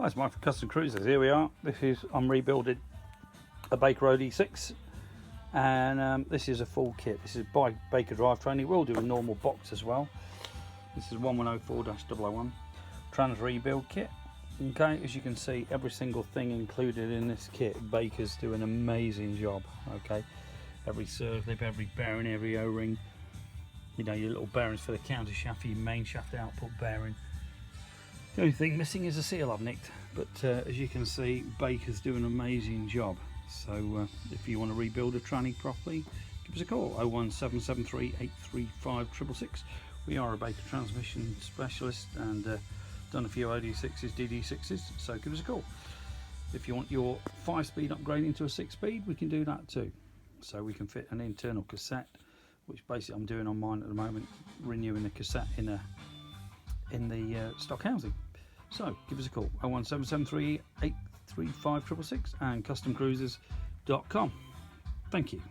Hi, it's Mike from Custom Cruisers. Here we are. I'm rebuilding a Baker OD6, and this is a full kit. This is by Baker Drivetrain. He will do a normal box as well. This is 1104-001 trans rebuild kit. Okay, as you can see, every single thing included in this kit, Baker's do an amazing job. Okay, every serve lip, every bearing, every O-ring. You know, your little bearings for the counter shaft, your main shaft output bearing. The only thing missing is a seal I've nicked, but as you can see, Baker's do an amazing job. So if you want to rebuild a tranny properly, give us a call, 01773 835 666. We are a Baker transmission specialist and done a few OD6s, DD6s, so give us a call. If you want your 5-speed upgrading to a 6-speed, we can do that too. So we can fit an internal cassette, which basically I'm doing on mine at the moment, renewing the cassette in the stock housing. So give us a call, 01773 835 666 and customcruisers.com. Thank you.